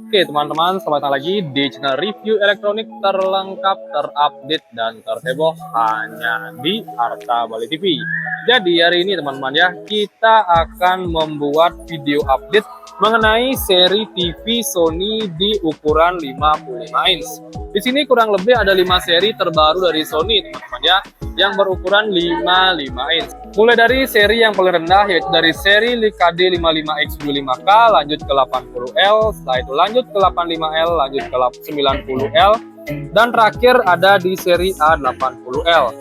Oke teman-teman, selamat datang lagi di channel review elektronik terlengkap, terupdate, dan terheboh hanya di Arta Bali TV. Jadi hari ini teman-teman ya, kita akan membuat video update mengenai seri TV Sony di ukuran 55 inch. Di sini kurang lebih ada 5 seri terbaru dari Sony teman-teman ya, yang berukuran 55 inch. Mulai dari seri yang paling rendah yaitu dari seri KD 55X75K lanjut ke 80L, setelah itu lanjut ke 85L, lanjut ke 90L, dan terakhir ada di seri A80L.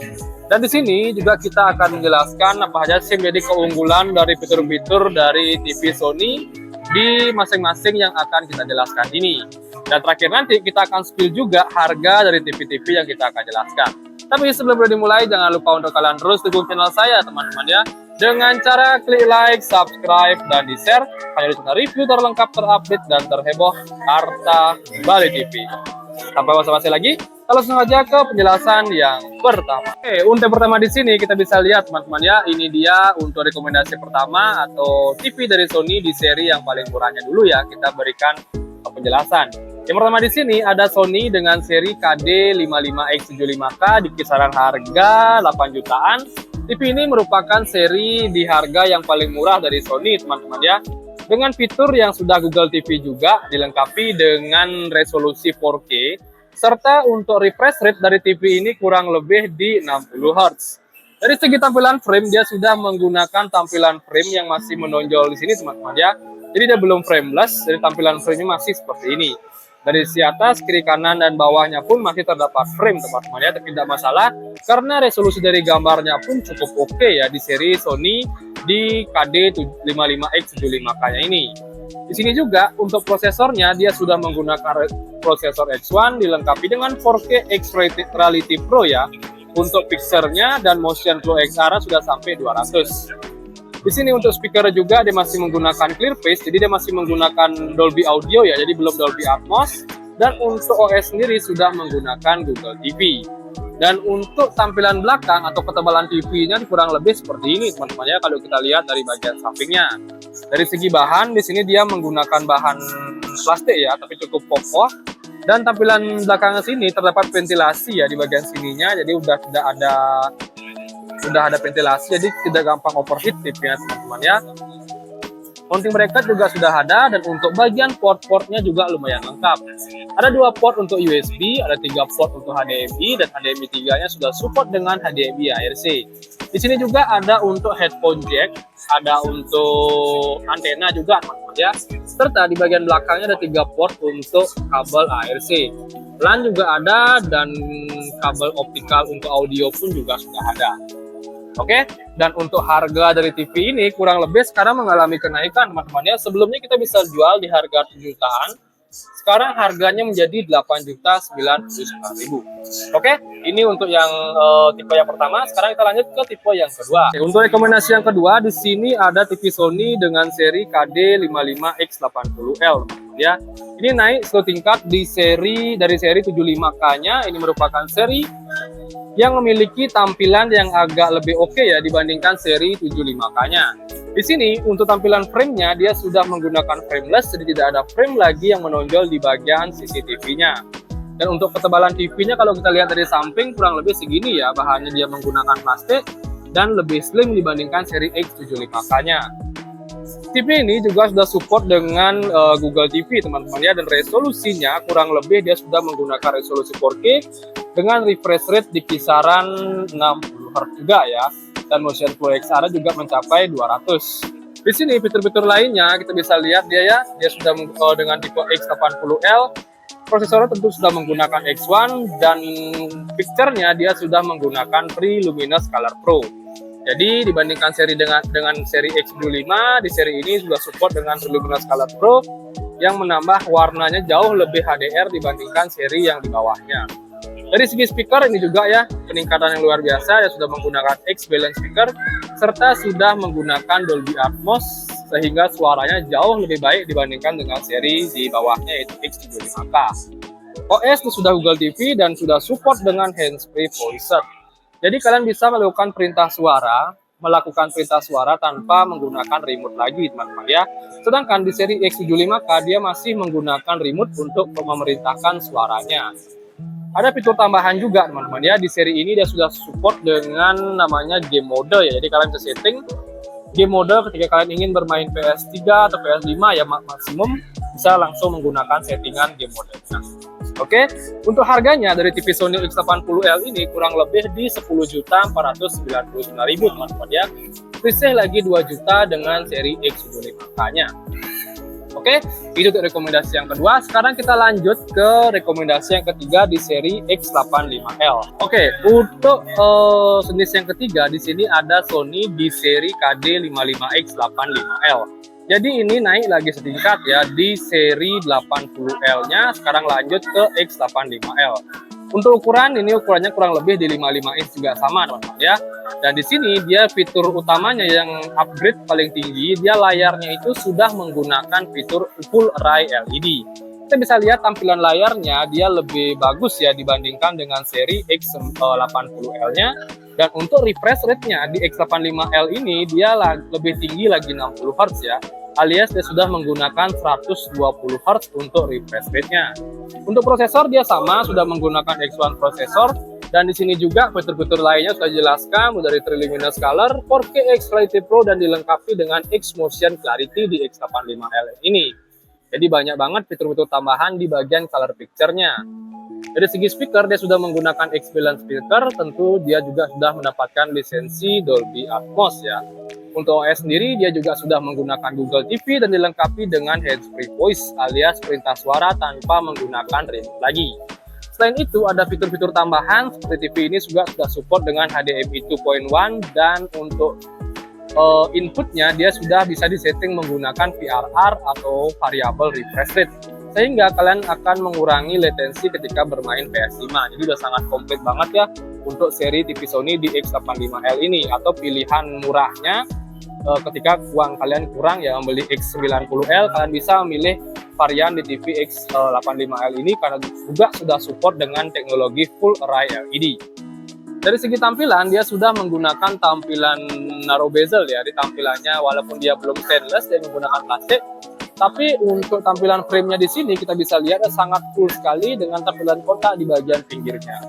Dan di sini juga kita akan menjelaskan apa saja sih menjadi keunggulan dari fitur-fitur dari TV Sony di masing-masing yang akan kita jelaskan ini. Dan terakhir nanti kita akan spill juga harga dari TV-TV yang kita akan jelaskan. Tapi sebelum dimulai, jangan lupa untuk kalian terus dukung channel saya teman-teman ya, dengan cara klik like, subscribe, dan di-share hanya di channel review terlengkap, terupdate, dan terheboh Arta Bali TV. Tanpa basa-basi lagi, kita langsung aja ke penjelasan yang pertama. Oke, untuk pertama di sini kita bisa lihat teman-teman ya, ini dia untuk rekomendasi pertama atau TV dari Sony di seri yang paling murahnya dulu ya, kita berikan penjelasan. Yang pertama di sini ada Sony dengan seri KD 55X75K di kisaran harga 8 jutaan. TV ini merupakan seri di harga yang paling murah dari Sony teman-teman ya. Dengan fitur yang sudah Google TV juga, dilengkapi dengan resolusi 4K, serta untuk refresh rate dari TV ini kurang lebih di 60 Hz. Dari segi tampilan frame, dia sudah menggunakan tampilan frame yang masih menonjol di sini teman-teman ya. Jadi dia belum frameless, jadi tampilan frame-nya masih seperti ini. Dari sisi atas, kiri kanan, dan bawahnya pun masih terdapat frame teman-teman ya, tapi tidak masalah karena resolusi dari gambarnya pun cukup oke ya di seri Sony di KD 55X75K-nya ini. Di sini juga untuk prosesornya dia sudah menggunakan prosesor X1 dilengkapi dengan 4K X-Rated Reality Pro ya. Untuk pixelnya dan motion flow XR sudah sampai 200. Di sini untuk speaker juga dia masih menggunakan clear bass, jadi dia masih menggunakan Dolby Audio ya, jadi belum Dolby Atmos. Dan untuk OS sendiri sudah menggunakan Google TV. Dan untuk tampilan belakang atau ketebalan TV-nya kurang lebih seperti ini teman-teman ya, kalau kita lihat dari bagian sampingnya. Dari segi bahan di sini dia menggunakan bahan plastik ya, tapi cukup kokoh. Dan tampilan belakang sini terdapat ventilasi ya di bagian sininya, jadi sudah ada ventilasi, jadi tidak gampang overheat TV-nya teman-teman ya. Mounting bracket juga sudah ada, dan untuk bagian port-portnya juga lumayan lengkap. Ada 2 port untuk USB, ada 3 port untuk HDMI, dan HDMI 3-nya sudah support dengan HDMI ARC. Di sini juga ada untuk headphone jack, ada untuk antena juga teman-teman ya. Serta di bagian belakangnya ada 3 port untuk kabel ARC. LAN juga ada, dan kabel optikal untuk audio pun juga sudah ada. Oke, dan untuk harga dari TV ini kurang lebih sekarang mengalami kenaikan teman-teman ya. Sebelumnya kita bisa jual di harga 7 jutaan, sekarang harganya menjadi 8.099.000. Oke, ini untuk yang tipe yang pertama. Sekarang kita lanjut ke tipe yang kedua. Oke, untuk rekomendasi yang kedua di sini ada TV Sony dengan seri KD 55X80L ya. Ini naik setingkat di dari seri 75K-nya. Ini merupakan seri yang memiliki tampilan yang agak lebih oke ya dibandingkan seri 75K-nya. Di sini untuk tampilan frame-nya dia sudah menggunakan frameless, jadi tidak ada frame lagi yang menonjol di bagian CCTV-nya. Dan untuk ketebalan TV-nya kalau kita lihat dari samping kurang lebih segini ya, bahannya dia menggunakan plastik dan lebih slim dibandingkan seri X75K-nya. TV ini juga sudah support dengan Google TV teman-teman ya, dan resolusinya kurang lebih dia sudah menggunakan resolusi 4K dengan refresh rate di kisaran 60 Hz juga ya, dan motion flow XR juga mencapai 200. Di sini fitur-fitur lainnya kita bisa lihat dia sudah dengan tipe X80L, prosesornya tentu sudah menggunakan X1, dan picture-nya dia sudah menggunakan Free Luminous Color Pro. Jadi dibandingkan seri dengan seri X75, di seri ini juga support dengan Luminous Color Pro yang menambah warnanya jauh lebih HDR dibandingkan seri yang di bawahnya. Dari segi speaker ini juga ya, peningkatan yang luar biasa, ya sudah menggunakan X-Balance speaker serta sudah menggunakan Dolby Atmos sehingga suaranya jauh lebih baik dibandingkan dengan seri di bawahnya yaitu X75K. OS itu sudah Google TV dan sudah support dengan handsfree voice. Jadi kalian bisa melakukan perintah suara melakukan perintah suara tanpa menggunakan remote lagi teman-teman ya. Sedangkan di seri X75K dia masih menggunakan remote untuk memerintahkan suaranya. Ada fitur tambahan juga teman-teman ya, di seri ini dia sudah support dengan namanya game mode ya. Jadi kalian bisa setting game mode ketika kalian ingin bermain PS3 atau PS5 ya, maksimum bisa langsung menggunakan settingan game mode. Nah, oke, untuk harganya dari TV Sony X80L ini kurang lebih di 10.499.000 teman-teman ya. Risih lagi 2 juta dengan seri X75K-nya. Oke, itu untuk rekomendasi yang kedua. Sekarang kita lanjut ke rekomendasi yang ketiga di seri X85L. Oke, untuk jenis yang ketiga di sini ada Sony di seri KD55X85L. Jadi ini naik lagi setingkat ya di seri 80L-nya. Sekarang lanjut ke X85L. Untuk ukuran ini ukurannya kurang lebih di 55 inch juga sama teman-teman ya. Dan di sini dia fitur utamanya yang upgrade paling tinggi, dia layarnya itu sudah menggunakan fitur Full Array LED. Kita bisa lihat tampilan layarnya dia lebih bagus ya dibandingkan dengan seri X80L-nya. Dan untuk refresh rate-nya di X85L ini dia lebih tinggi lagi 60 Hz ya. Alias dia sudah menggunakan 120 Hz untuk refresh rate-nya. Untuk prosesor dia sama, sudah menggunakan X1 prosesor. Dan di sini juga fitur-fitur lainnya sudah dijelaskan, mulai dari Triluminous Color, 4K X Clarity Pro, dan dilengkapi dengan X Motion Clarity di X85L ini. Jadi banyak banget fitur-fitur tambahan di bagian color picture-nya. Dari segi speaker, dia sudah menggunakan X-Balance speaker, tentu dia juga sudah mendapatkan lisensi Dolby Atmos ya. Untuk OS sendiri, dia juga sudah menggunakan Google TV dan dilengkapi dengan hands-free voice alias perintah suara tanpa menggunakan remote lagi. Selain itu, ada fitur-fitur tambahan seperti TV ini juga sudah support dengan HDMI 2.1 dan untuk inputnya dia sudah bisa disetting menggunakan VRR atau variable refresh rate. Sehingga kalian akan mengurangi latensi ketika bermain PS5. Jadi udah sangat komplit banget ya untuk seri TV Sony di X85L ini, atau pilihan murahnya ketika uang kalian kurang ya membeli X90L, kalian bisa memilih varian di TV X85L ini karena juga sudah support dengan teknologi Full Array LED. Dari segi tampilan dia sudah menggunakan tampilan narrow bezel ya di tampilannya, walaupun dia belum stainless dan menggunakan plastik. Tapi untuk tampilan frame-nya di sini kita bisa lihat sangat full sekali dengan tampilan kotak di bagian pinggirnya.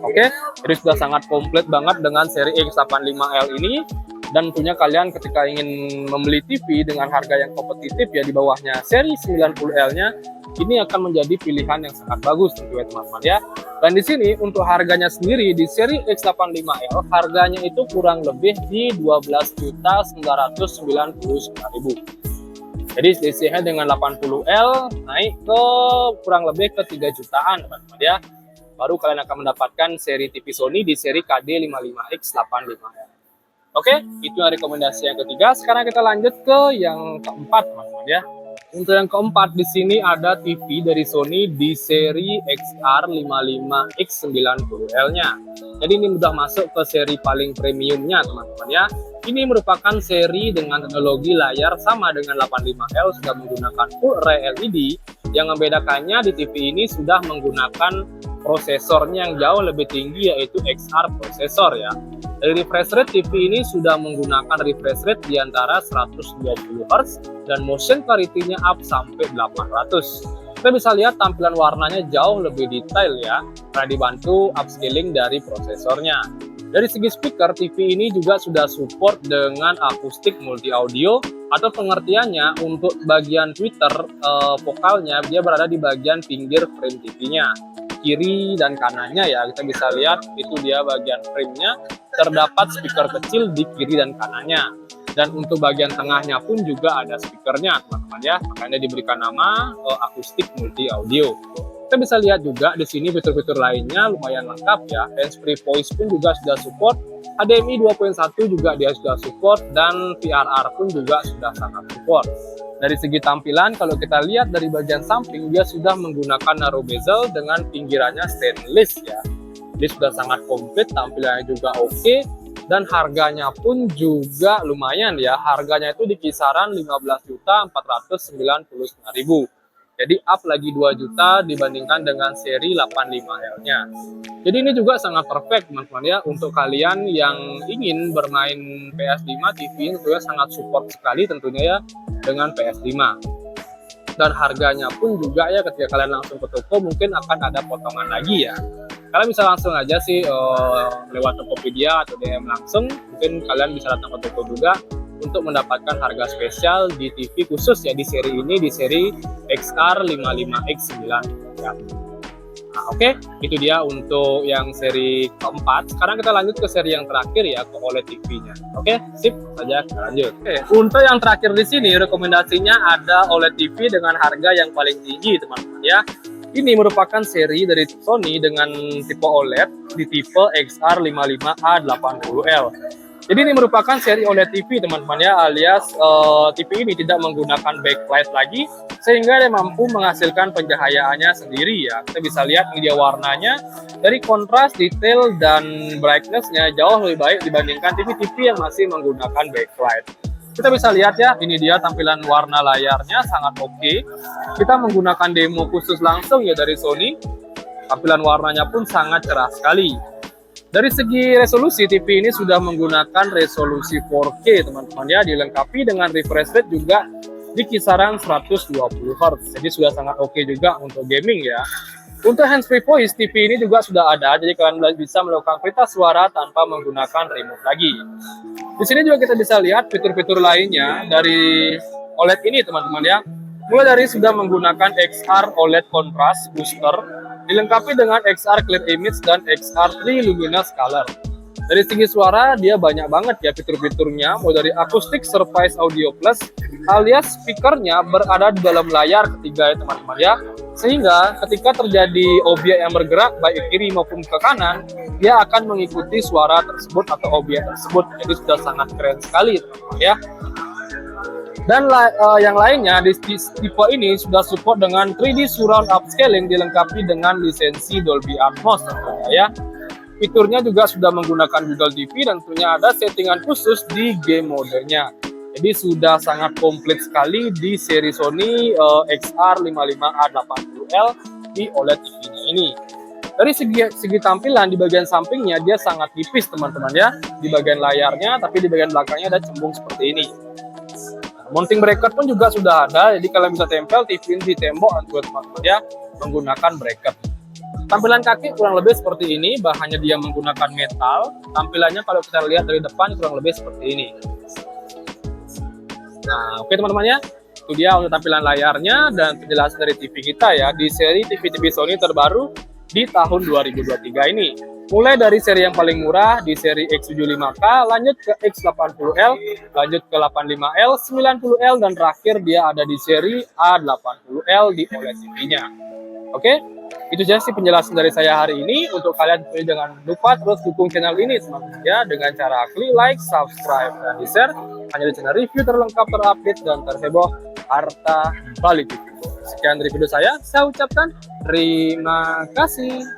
Oke, jadi sudah sangat komplit banget dengan seri X85L ini. Dan tentunya kalian ketika ingin membeli TV dengan harga yang kompetitif ya di bawahnya seri 90L-nya, ini akan menjadi pilihan yang sangat bagus tentunya teman-teman ya. Dan di sini untuk harganya sendiri di seri X85L harganya itu kurang lebih di 12.999.000. Jadi selisihnya dengan 80L naik ke kurang lebih ke 3 jutaan teman-teman ya. Baru kalian akan mendapatkan seri TV Sony di seri KD55X85L. Oke, itu rekomendasi yang ketiga. Sekarang kita lanjut ke yang keempat, teman-teman ya. Untuk yang keempat di sini ada TV dari Sony di seri XR55X90L-nya. Jadi ini sudah masuk ke seri paling premiumnya, teman-teman ya. Ini merupakan seri dengan teknologi layar sama dengan 85L, sudah menggunakan Full Array LED. Yang membedakannya di TV ini sudah menggunakan prosesornya yang jauh lebih tinggi, yaitu XR prosesor ya. Dari refresh rate TV ini sudah menggunakan refresh rate di antara 120 Hz dan motion clarity-nya up sampai 800. Kita bisa lihat tampilan warnanya jauh lebih detail ya, karena dibantu upscaling dari prosesornya. Dari segi speaker, TV ini juga sudah support dengan akustik multi audio, atau pengertiannya untuk bagian tweeter vokalnya dia berada di bagian pinggir frame TV-nya. Kiri dan kanannya ya, kita bisa lihat itu dia bagian frame-nya, terdapat speaker kecil di kiri dan kanannya. Dan untuk bagian tengahnya pun juga ada speakernya teman-teman ya, makanya diberikan nama akustik multi audio. Kita bisa lihat juga di sini fitur-fitur lainnya lumayan lengkap ya. Hands-free voice pun juga sudah support, HDMI 2.1 juga dia sudah support, dan VRR pun juga sudah sangat support. Dari segi tampilan, kalau kita lihat dari bagian samping, dia sudah menggunakan narrow bezel dengan pinggirannya stainless ya. Dia sudah sangat komplit, tampilannya juga oke, dan harganya pun juga lumayan ya. Harganya itu di kisaran 15.499.000. Jadi up lagi 2 juta dibandingkan dengan seri 85L-nya. Jadi ini juga sangat perfect teman-teman ya untuk kalian yang ingin bermain PS5 TV tentunya sangat support sekali tentunya ya dengan PS5. Dan harganya pun juga ya ketika kalian langsung ke toko mungkin akan ada potongan lagi ya. Kalian bisa langsung aja sih lewat Tokopedia atau DM langsung, mungkin kalian bisa datang ke toko juga untuk mendapatkan harga spesial di TV khusus ya di seri ini, di seri XR55X9 ya. Nah, oke, itu dia untuk yang seri keempat. Sekarang kita lanjut ke seri yang terakhir ya, ke OLED TV-nya. Oke, sip saja kita lanjut. Oke, untuk yang terakhir di sini rekomendasinya ada OLED TV dengan harga yang paling tinggi teman-teman ya. Ini merupakan seri dari Sony dengan tipe OLED di tipe XR55A80L. Jadi ini merupakan seri OLED TV teman-teman ya, alias TV ini tidak menggunakan backlight lagi, sehingga dia mampu menghasilkan pencahayaannya sendiri ya. Kita bisa lihat ini dia warnanya, dari kontras, detail, dan brightness-nya jauh lebih baik dibandingkan TV-TV yang masih menggunakan backlight. Kita bisa lihat ya, ini dia tampilan warna layarnya sangat oke. Kita menggunakan demo khusus langsung ya dari Sony, tampilan warnanya pun sangat cerah sekali. Dari segi resolusi, TV ini sudah menggunakan resolusi 4K teman-teman ya, dilengkapi dengan refresh rate juga di kisaran 120 Hz. Jadi sudah sangat oke juga untuk gaming ya. Untuk hands-free voice, TV ini juga sudah ada, jadi kalian bisa melakukan perintah suara tanpa menggunakan remote lagi. Di sini juga kita bisa lihat fitur-fitur lainnya dari OLED ini teman-teman ya. Mulai dari sudah menggunakan XR OLED Contrast Booster, dilengkapi dengan XR Clear Image dan XR 3 Luminous Color. Dari segi suara, dia banyak banget ya fitur-fiturnya, mulai dari Acoustic Surface Audio Plus, alias speakernya berada di dalam layar ketiga ya teman-teman ya. Sehingga ketika terjadi objek yang bergerak baik kiri maupun ke kanan, dia akan mengikuti suara tersebut atau objek tersebut. Jadi sudah sangat keren sekali teman-teman ya. Dan yang lainnya di tipe ini sudah support dengan 3D Surround Upscaling dilengkapi dengan lisensi Dolby Atmos tentunya ya. Fiturnya juga sudah menggunakan Google TV dan tentunya ada settingan khusus di game modenya. Jadi sudah sangat komplit sekali di seri Sony XR55A80L di OLED TV-nya ini. Dari segi tampilan di bagian sampingnya dia sangat tipis teman-teman ya. Di bagian layarnya, tapi di bagian belakangnya ada cembung seperti ini. Mounting bracket pun juga sudah ada, jadi kalian bisa tempel TV di tembok buat teman-teman ya menggunakan bracket. Tampilan kaki kurang lebih seperti ini, bahannya dia menggunakan metal. Tampilannya kalau kita lihat dari depan kurang lebih seperti ini. Nah, oke teman-teman ya, itu dia untuk tampilan layarnya dan penjelasan dari TV kita ya di seri TV-TV Sony terbaru di tahun 2023 ini. Mulai dari seri yang paling murah di seri X75K, lanjut ke X80L, lanjut ke 85L, 90L, dan terakhir dia ada di seri A80L di OLED TV-nya. Oke, itu saja sih penjelasan dari saya hari ini. Untuk kalian jangan lupa terus dukung channel ini teman-teman ya dengan cara klik like, subscribe, dan di-share hanya di channel review terlengkap, terupdate, dan terheboh Arta Bali TV. Sekian dari video saya ucapkan terima kasih.